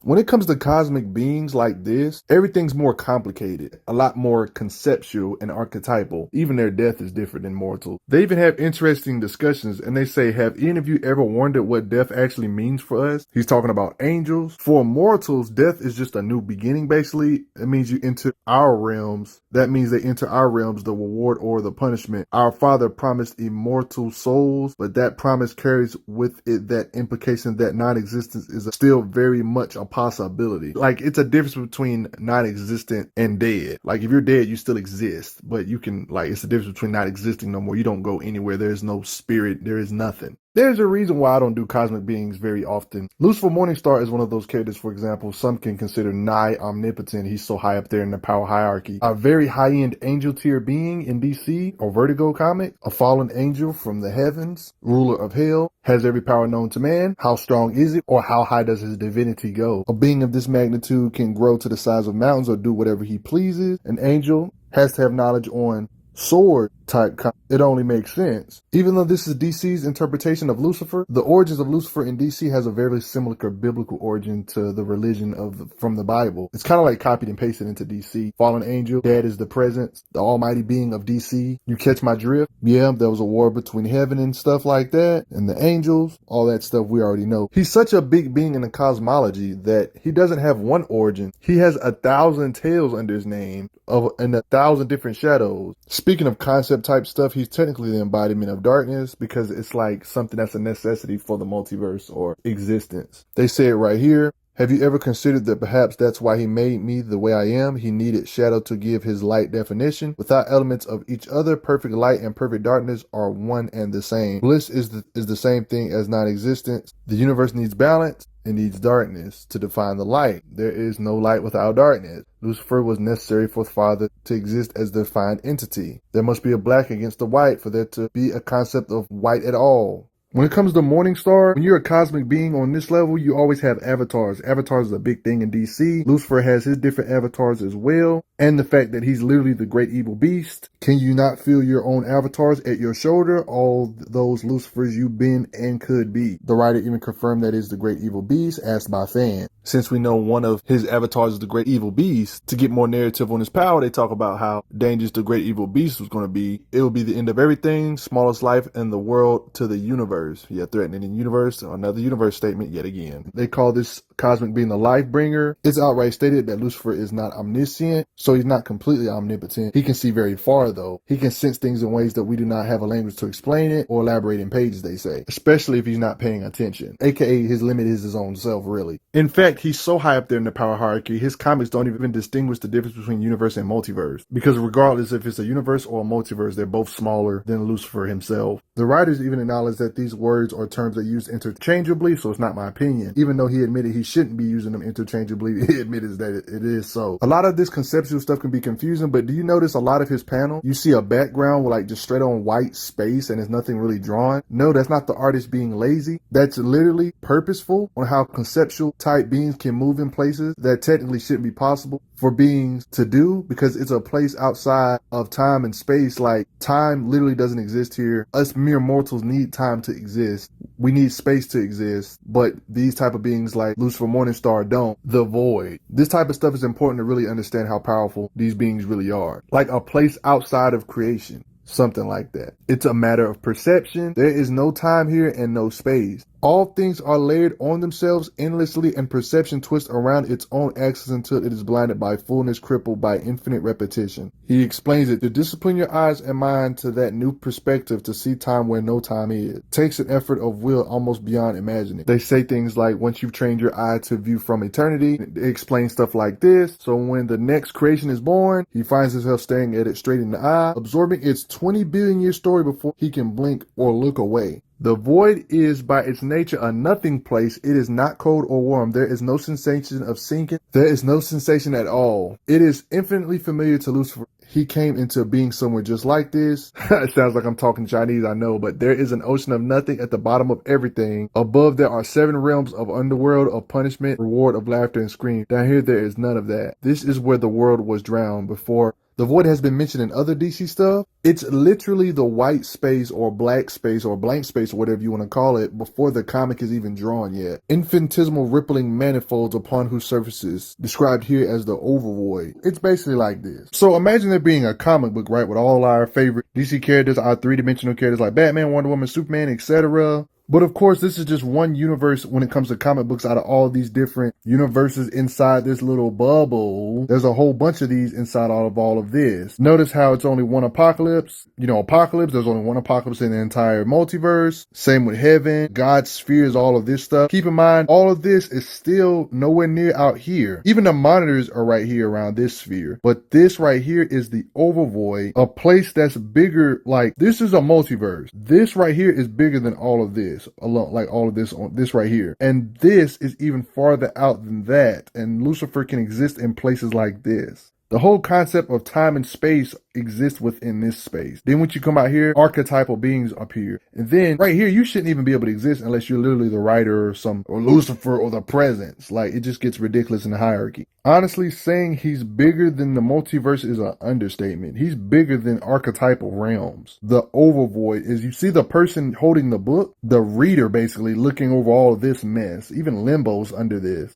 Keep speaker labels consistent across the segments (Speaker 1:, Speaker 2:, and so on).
Speaker 1: When it comes to cosmic beings like this, everything's more complicated, a lot more conceptual and archetypal. Even their death is different than mortals. They even have interesting discussions, and they say, have any of you ever wondered what death actually means for us? He's talking about angels. For mortals, death is just a new beginning, basically. It means you enter our realms. That means they enter our realms, the reward or the punishment. Our Father promised immortal souls, but that promise carries with it that implication that non-existence is still very much a possibility. Like, it's a difference between non-existent and dead. Like, if you're dead, you still exist, but you can, like, it's the difference between not existing no more. You don't go anywhere. There's no spirit. There is nothing. There's a reason why I don't do cosmic beings very often. Lucifer Morningstar is one of those characters, for example, some can consider nigh omnipotent. He's so high up there in the power hierarchy. A very high-end angel tier being in DC or Vertigo comic, a fallen angel from the heavens, ruler of hell, has every power known to man. How strong is it, or how high does his divinity go? A being of this magnitude can grow to the size of mountains or do whatever he pleases. An angel has to have knowledge on sword type. It only makes sense. Even though this is DC's interpretation of Lucifer, the origins of Lucifer in DC has a very similar biblical origin to the religion from the Bible. It's kind of like copied and pasted into DC. Fallen angel, dad is the presence, the almighty being of DC. You catch my drift? Yeah, there was a war between heaven and stuff like that, and the angels, all that stuff we already know. He's such a big being in the cosmology that he doesn't have one origin. He has 1,000 tales under his name and 1,000 different shadows. Speaking of concept type stuff, he's technically the embodiment of darkness because it's like something that's a necessity for the multiverse or existence. They say it right here. Have you ever considered that perhaps that's why he made me the way I am? He needed shadow to give his light definition. Without elements of each other, perfect light and perfect darkness are one and the same. Bliss is the same thing as non-existence. The universe needs balance. It needs darkness to define the light. There is no light without darkness. Lucifer was necessary for the Father to exist as the defined entity. There must be a black against the white for there to be a concept of white at all. When it comes to Morningstar, when you're a cosmic being on this level, you always have avatars. Avatars is a big thing in DC. Lucifer has his different avatars as well. And the fact that he's literally the great evil beast. Can you not feel your own avatars at your shoulder? All those Lucifers you've been and could be. The writer even confirmed that is the great evil beast, asked by fans. Since we know one of his avatars is the great evil beast, to get more narrative on his power, they talk about how dangerous the great evil beast was going to be. It will be the end of everything, smallest life in the world to the universe. Yeah, threatening the universe, another universe statement yet again. They call this cosmic being the life bringer. It's outright stated that Lucifer is not omniscient, so he's not completely omnipotent. He can see very far though. He can sense things in ways that we do not have a language to explain it or elaborate in pages, they say, especially if he's not paying attention. AKA his limit is his own self, really. In fact, he's so high up there in the power hierarchy, his comics don't even distinguish the difference between universe and multiverse, because regardless if it's a universe or a multiverse, they're both smaller than Lucifer himself. The writers even acknowledge that these words or terms are used interchangeably, so it's not my opinion. Even though he admitted he shouldn't be using them interchangeably, he admitted that it is so. A lot of this conceptual stuff can be confusing, but do you notice a lot of his panel, you see a background with like just straight on white space and there's nothing really drawn? No, that's not the artist being lazy. That's literally purposeful on how conceptual type beings can move in places that technically shouldn't be possible for beings to do, because it's a place outside of time and space. Like, time literally doesn't exist here. Us mere mortals need time to exist. We need space to exist, but these type of beings like Lucifer Morningstar don't. The void. This type of stuff is important to really understand how powerful these beings really are. Like a place outside of creation. Something like that. It's a matter of perception. There is no time here and no space. All things are layered on themselves endlessly, and perception twists around its own axis until it is blinded by fullness, crippled by infinite repetition. He explains it to discipline your eyes and mind to that new perspective to see time where no time is. Takes an effort of will almost beyond imagining. They say things like, once you've trained your eye to view from eternity, they explain stuff like this. So when the next creation is born, he finds himself staring at it straight in the eye, absorbing its 20 billion year story before he can blink or look away. The void is by its nature a nothing place. It is not cold or warm. There is no sensation of sinking. There is no sensation at all. It is infinitely familiar to Lucifer. He came into being somewhere just like this. It sounds like I'm talking Chinese, I know, but there is an ocean of nothing at the bottom of everything. Above there are 7 realms of underworld, of punishment, reward, of laughter and scream. Down here there is none of that. This is where the world was drowned before The void has been mentioned in other DC stuff. It's literally the white space or black space or blank space or whatever you want to call it before the comic is even drawn yet. Infinitesimal rippling manifolds upon whose surfaces, described here as the overvoid. It's basically like this. So imagine there being a comic book, right, with all our favorite DC characters, our three-dimensional characters like Batman, Wonder Woman, Superman, etc. But of course, this is just one universe when it comes to comic books out of all these different universes inside this little bubble. There's a whole bunch of these inside all of this. Notice how it's only one apocalypse. You know, apocalypse, there's only one apocalypse in the entire multiverse. Same with heaven, God's spheres, all of this stuff. Keep in mind, all of this is still nowhere near out here. Even the monitors are right here around this sphere. But this right here is the overvoid, a place that's bigger. Like, this is a multiverse. This right here is bigger than all of this. Alone, like all of this on this right here, and this is even farther out than that, and Lucifer can exist in places like this. The whole concept of time and space exists within this space. Then when you come out here, archetypal beings appear. And then right here, you shouldn't even be able to exist unless you're literally the writer or Lucifer or the presence. Like, it just gets ridiculous in the hierarchy. Honestly, saying he's bigger than the multiverse is an understatement. He's bigger than archetypal realms. The overvoid is, you see the person holding the book, the reader basically looking over all of this mess. Even Limbo's under this.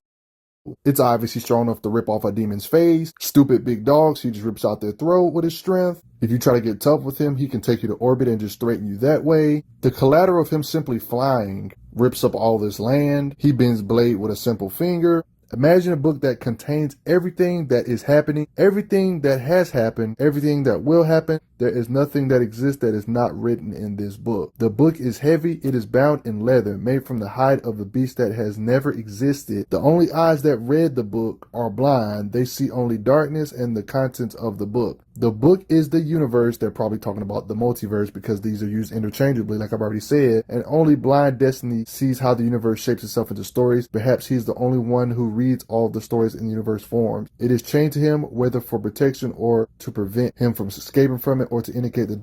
Speaker 1: It's obviously strong enough to rip off a demon's face. Stupid big dogs, he just rips out their throat with his strength. If you try to get tough with him, he can take you to orbit and just threaten you that way. The collateral of him simply flying rips up all this land. He bends blade with a simple finger. Imagine a book that contains everything that is happening, everything that has happened, everything that will happen. There is nothing that exists that is not written in this book. The book is heavy. It is bound in leather, made from the hide of the beast that has never existed. The only eyes that read the book are blind. They see only darkness and the contents of the book. The book is the universe. They're probably talking about the multiverse because these are used interchangeably, like I've already said. And only blind Destiny sees how the universe shapes itself into stories. Perhaps he's the only one who reads all the stories in the universe forms. It is chained to him, whether for protection or to prevent him from escaping from it, or to indicate that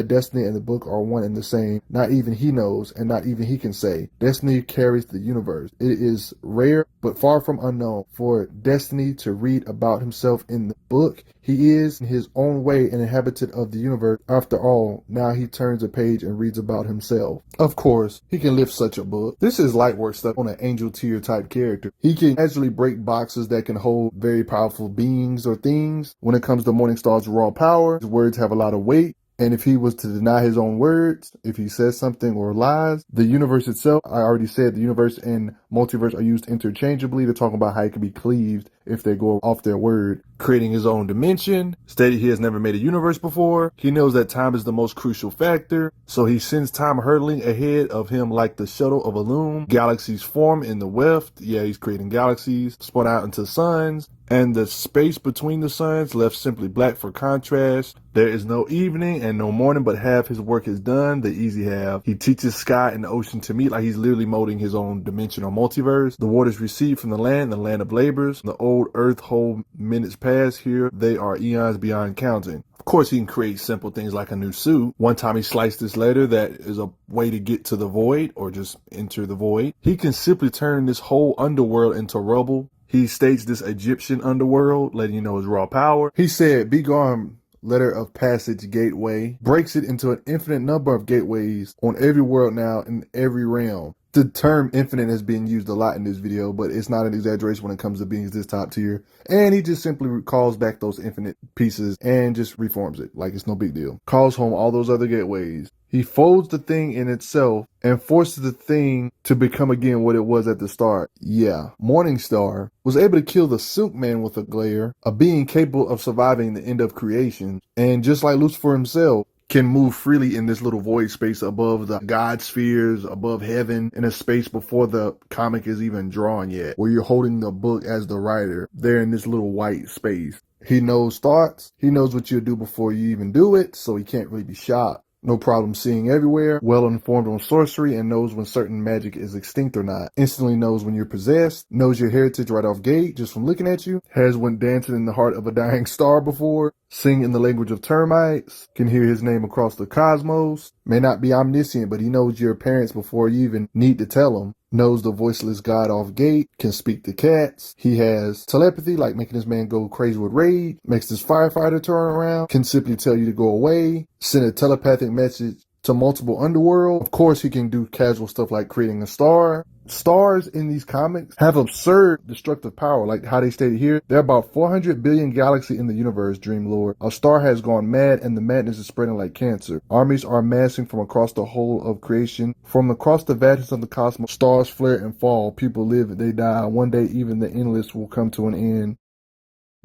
Speaker 1: destiny and the book are one and the same. Not even he knows, and not even he can say. Destiny carries the universe. It is rare, but far from unknown, for Destiny to read about himself in the book. He is, in his own way, an inhabitant of the universe. After all, now he turns a page and reads about himself. Of course, he can lift such a book. This is light work stuff on an angel tier type character. He can actually break boxes that can hold very powerful beings or things. When it comes to Morningstar's raw power, his words have a lot of weight. And if he was to deny his own words, if he says something or lies, the universe itself, I already said the universe and multiverse are used interchangeably to talk about how it can be cleaved if they go off their word. Creating his own dimension, stated he has never made a universe before. He knows that time is the most crucial factor, so he sends time hurtling ahead of him like the shuttle of a loom. Galaxies form in the weft. Yeah, he's creating galaxies, spun out into suns, and the space between the suns left simply black for contrast. There is no evening and no morning, but half his work is done, the easy half. He teaches sky and the ocean to meet, like he's literally molding his own dimension or multiverse. The waters recede from the land of labors. The old earth whole minutes pass here. They are eons beyond counting. Of course, he can create simple things like a new suit. One time he sliced this letter that is a way to get to the void or just enter the void. He can simply turn this whole underworld into rubble. He states this Egyptian underworld, letting you know his raw power. He said, "Be gone, letter of passage gateway," breaks it into an infinite number of gateways on every world now in every realm. The term infinite has been used a lot in this video, but it's not an exaggeration when it comes to beings this top tier. And he just simply calls back those infinite pieces and just reforms it like it's no big deal. Calls home all those other gateways. He folds the thing in itself and forces the thing to become again what it was at the start. Yeah, Morningstar was able to kill the Silk Man with a glare, a being capable of surviving the end of creation. And just like Lucifer himself, can move freely in this little void space above the God spheres, above heaven, in a space before the comic is even drawn yet, where you're holding the book as the writer. They're in this little white space. He knows thoughts. He knows what you'll do before you even do it, so he can't really be shocked. No problem seeing everywhere, well informed on sorcery, and knows when certain magic is extinct or not. Instantly knows when you're possessed, knows your heritage right off gate just from looking at you, has went dancing in the heart of a dying star before, sing in the language of termites, can hear his name across the cosmos, may not be omniscient, but he knows your parents before you even need to tell him, knows the voiceless god off gate, can speak to cats. He has telepathy, like making this man go crazy with rage, makes this firefighter turn around, can simply tell you to go away, send a telepathic message to multiple underworld. Of course, he can do casual stuff like creating a star. Stars in these comics have absurd destructive power, like how they stated here. There are about 400 billion galaxies in the universe, Dreamlord. A star has gone mad, and the madness is spreading like cancer. Armies are amassing from across the whole of creation. From across the vastness of the cosmos, stars flare and fall. People live, they die. One day, even the endless will come to an end.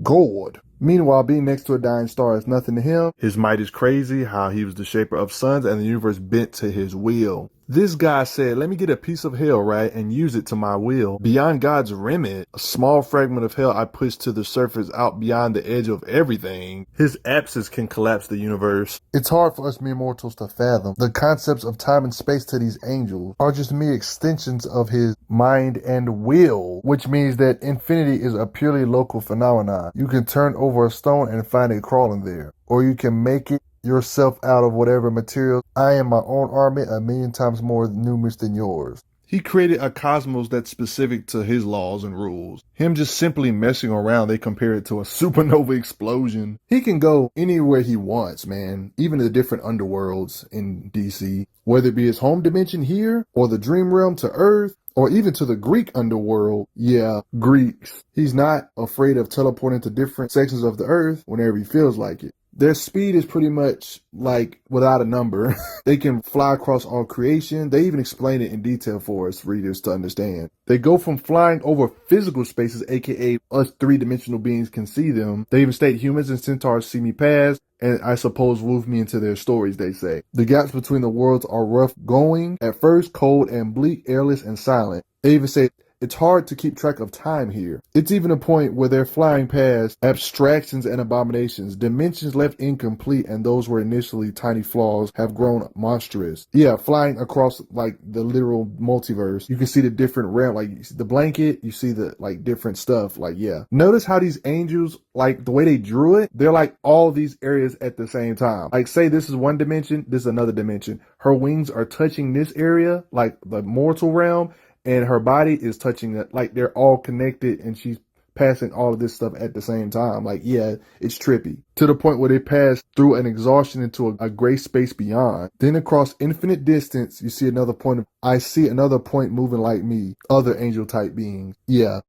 Speaker 1: God. Meanwhile, being next to a dying star is nothing to him. His might is crazy, how he was the shaper of suns and the universe bent to his will. This guy said, let me get a piece of hell, right, and use it to my will. Beyond God's remit, a small fragment of hell I push to the surface out beyond the edge of everything. His absence can collapse the universe. It's hard for us mere mortals to fathom. The concepts of time and space to these angels are just mere extensions of his mind and will, which means that infinity is a purely local phenomenon. You can turn over a stone and find it crawling there, or you can make it yourself out of whatever material. I am my own army, a million times more numerous than yours. He created a cosmos that's specific to his laws and rules. Him just simply messing around, they compare it to a supernova explosion. He can go anywhere he wants, man. Even the different underworlds in DC. Whether it be his home dimension here, or the dream realm to Earth, or even to the Greek underworld. Yeah, Greeks. He's not afraid of teleporting to different sections of the Earth whenever he feels like it. Their speed is pretty much like without a number. They can fly across all creation. They even explain it in detail for us readers to understand. They go from flying over physical spaces, aka us three-dimensional beings can see them. They even state humans and centaurs see me pass, and I suppose wove me into their stories, they say. The gaps between the worlds are rough going, at first cold and bleak, airless and silent. They even say it's hard to keep track of time here. It's even a point where they're flying past abstractions and abominations, dimensions left incomplete, and those were initially tiny flaws have grown monstrous. Yeah, flying across like the literal multiverse. You can see the different realm, like you see the blanket, you see the like different stuff, like yeah. Notice how these angels, like the way they drew it, they're like all these areas at the same time. Like say this is one dimension, this is another dimension. Her wings are touching this area, like the mortal realm, and her body is touching that, like they're all connected, and she's passing all of this stuff at the same time. Like, yeah, it's trippy. To the point where they pass through an exhaustion into a gray space beyond. Then across infinite distance, you see another point of, I see another point moving like me, other angel type beings. Yeah.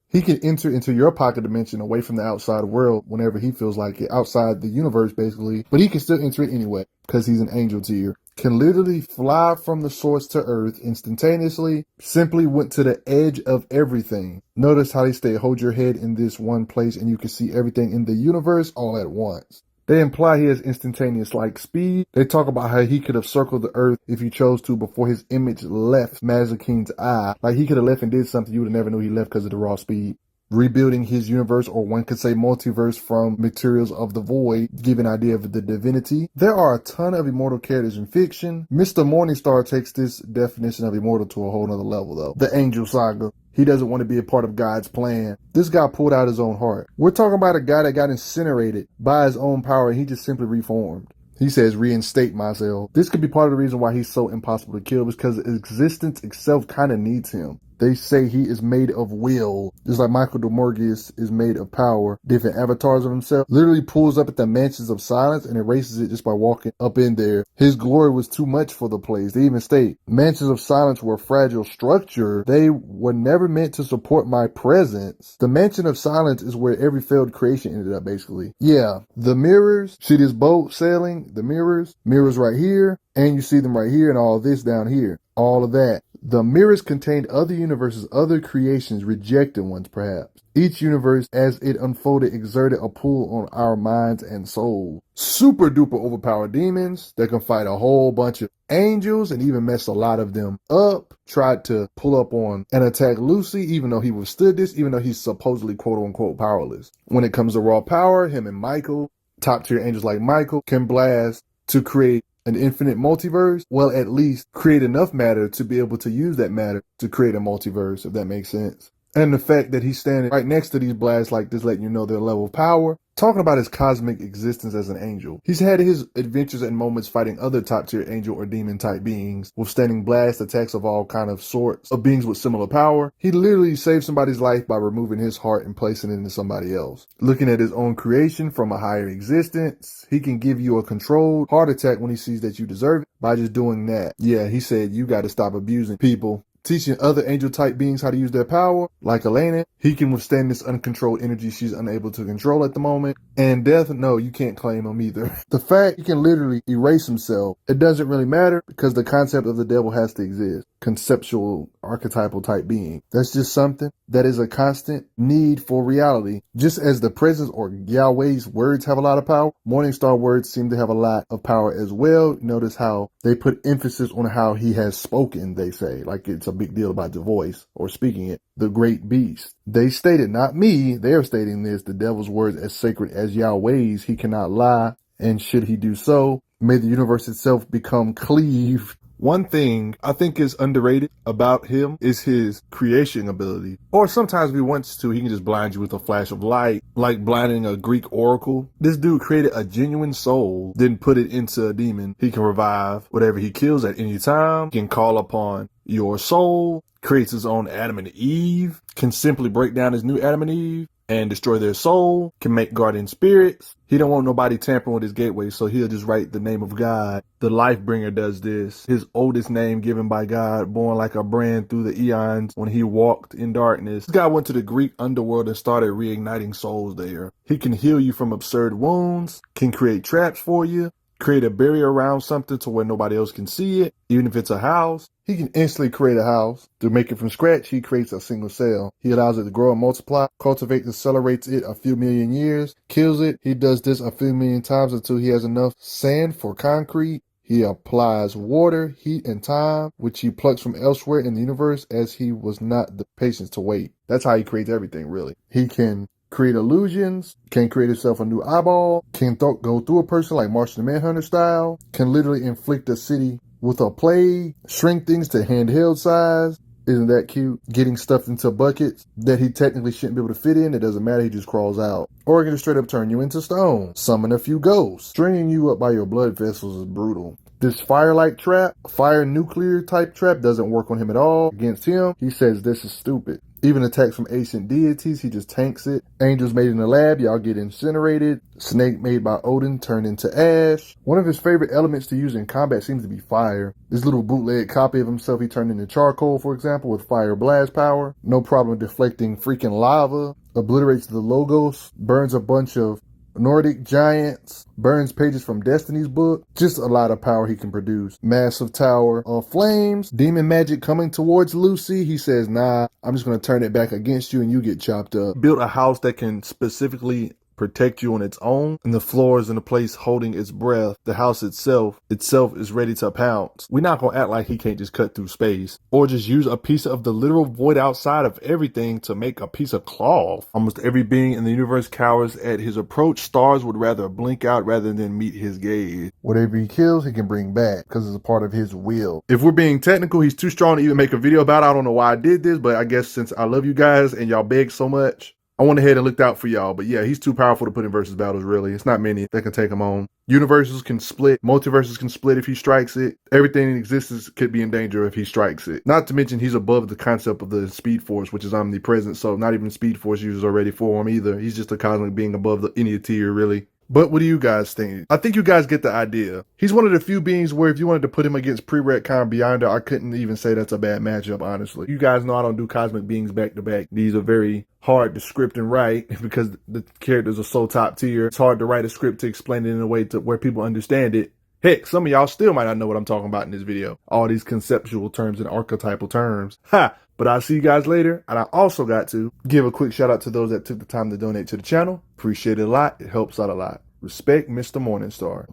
Speaker 1: He can enter into your pocket dimension away from the outside world whenever he feels like it, outside the universe basically, but he can still enter it anyway because he's an angel tier. Can literally fly from the source to Earth instantaneously, simply went to the edge of everything. Notice how they say hold your head in this one place and you can see everything in the universe all at once. They imply he has instantaneous like speed. They talk about how he could have circled the Earth if he chose to before his image left Mazikeen's eye. Like he could have left and did something you would have never knew he left because of the raw speed. Rebuilding his universe, or one could say multiverse, from materials of the void, give an idea of the divinity. There are a ton of immortal characters in fiction. Mr. Morningstar takes this definition of immortal to a whole nother level though. The Angel Saga. He doesn't want to be a part of God's plan. This guy pulled out his own heart. We're talking about a guy that got incinerated by his own power and he just simply reformed. He says, reinstate myself. This could be part of the reason why he's so impossible to kill, because existence itself kind of needs him. They say he is made of will, just like Michael Demorgius is made of power. Different avatars of himself. Literally pulls up at the Mansions of Silence and erases it just by walking up in there. His glory was too much for the place. They even state, Mansions of Silence were a fragile structure. They were never meant to support my presence. The Mansion of Silence is where every failed creation ended up, basically. Yeah, the mirrors. See this boat sailing? The mirrors right here. And you see them right here and all this down here. All of that. The mirrors contained other universes, other creations, rejected ones perhaps. Each universe, as it unfolded, exerted a pull on our minds and souls. Super duper overpowered demons that can fight a whole bunch of angels and even mess a lot of them up. Tried to pull up on and attack Lucy, even though he withstood this, even though he's supposedly quote unquote powerless. When it comes to raw power, him and Michael, top tier angels like Michael, can blast to create an infinite multiverse. Well, at least create enough matter to be able to use that matter to create a multiverse, if that makes sense. And the fact that he's standing right next to these blasts like this, letting you know their level of power. Talking about his cosmic existence as an angel. He's had his adventures and moments fighting other top-tier angel or demon-type beings, withstanding blast attacks of all kind of sorts of beings with similar power. He literally saved somebody's life by removing his heart and placing it into somebody else. Looking at his own creation from a higher existence, he can give you a controlled heart attack when he sees that you deserve it by just doing that. Yeah, he said you got to stop abusing people. Teaching other angel-type beings how to use their power, like Elena. He can withstand this uncontrolled energy she's unable to control at the moment. And death, no, you can't claim him either. The fact he can literally erase himself, it doesn't really matter because the concept of the devil has to exist. Conceptual, archetypal type being. That's just something that is a constant need for reality. Just as the presence or Yahweh's words have a lot of power, Morningstar words seem to have a lot of power as well. Notice how they put emphasis on how he has spoken, they say, like it's a big deal about the voice or speaking it. The great beast. They stated, not me, they're stating this, the devil's words as sacred as Yahweh's, he cannot lie, and should he do so, may the universe itself become cleaved. One thing I think is underrated about him is his creation ability. Or sometimes if he wants to, he can just blind you with a flash of light, like blinding a Greek oracle. This dude created a genuine soul, then put it into a demon. He can revive whatever he kills at any time, he can call upon your soul, creates his own Adam and Eve, can simply break down his new Adam and Eve and destroy their soul, can make guardian spirits. He don't want nobody tampering with his gateway, so he'll just write the name of God. The Lifebringer does this. His oldest name given by God, born like a brand through the eons when he walked in darkness. This guy went to the Greek underworld and started reigniting souls there. He can heal you from absurd wounds, can create traps for you, create a barrier around something to where nobody else can see it, even if it's a house. He can instantly create a house. To make it from scratch, he creates a single cell. He allows it to grow and multiply, cultivates, accelerates it a few million years, kills it. He does this a few million times until he has enough sand for concrete. He applies water, heat, and time, which he plucks from elsewhere in the universe as he was not the patience to wait. That's how he creates everything, really. He can create illusions, can create himself a new eyeball, can go through a person like Martian Manhunter style, can literally inflict a city with a plague, shrink things to handheld size. Isn't that cute? Getting stuffed into buckets that he technically shouldn't be able to fit in. It doesn't matter. He just crawls out. Or he can straight up turn you into stone. Summon a few ghosts. Stringing you up by your blood vessels is brutal. This fire-like trap, fire nuclear type trap doesn't work on him at all. Against him, he says this is stupid. Even attacks from ancient deities, he just tanks it. Angels made in the lab, y'all get incinerated. Snake made by Odin turned into ash. One of his favorite elements to use in combat seems to be fire. This little bootleg copy of himself he turned into charcoal, for example, with fire blast power. No problem deflecting freaking lava. Obliterates the logos. Burns a bunch of Nordic giants, burns pages from Destiny's book. Just a lot of power he can produce. Massive tower of flames, demon magic coming towards Lucy. He says, nah, I'm just going to turn it back against you and you get chopped up. Built a house that can specifically protect you on its own, and the floor is in a place holding its breath. The house itself is ready to pounce. We're not gonna act like he can't just cut through space or just use a piece of the literal void outside of everything to make a piece of cloth. Almost every being in the universe cowers at his approach. Stars would rather blink out rather than meet his gaze. Whatever he kills, he can bring back because it's a part of his will. If we're being technical, he's too strong to even make a video about it. I don't know why I did this, but I guess since I love you guys and y'all beg so much, I went ahead and looked out for y'all. But yeah, he's too powerful to put in versus battles, really. It's not many that can take him on. Universes can split. Multiverses can split if he strikes it. Everything in existence could be in danger if he strikes it. Not to mention he's above the concept of the Speed Force, which is omnipresent. So not even Speed Force users are ready for him either. He's just a cosmic being above any tier, really. But what do you guys think? I think you guys get the idea. He's one of the few beings where if you wanted to put him against pre-retcon Beyonder, I couldn't even say that's a bad matchup, honestly. You guys know I don't do cosmic beings back to back. These are very hard to script and write because the characters are so top tier. It's hard to write a script to explain it in a way to where people understand it. Heck, some of y'all still might not know what I'm talking about in this video. All these conceptual terms and archetypal terms. Ha! But I'll see you guys later. And I also got to give a quick shout out to those that took the time to donate to the channel. Appreciate it a lot. It helps out a lot. Respect, Mr. Morningstar.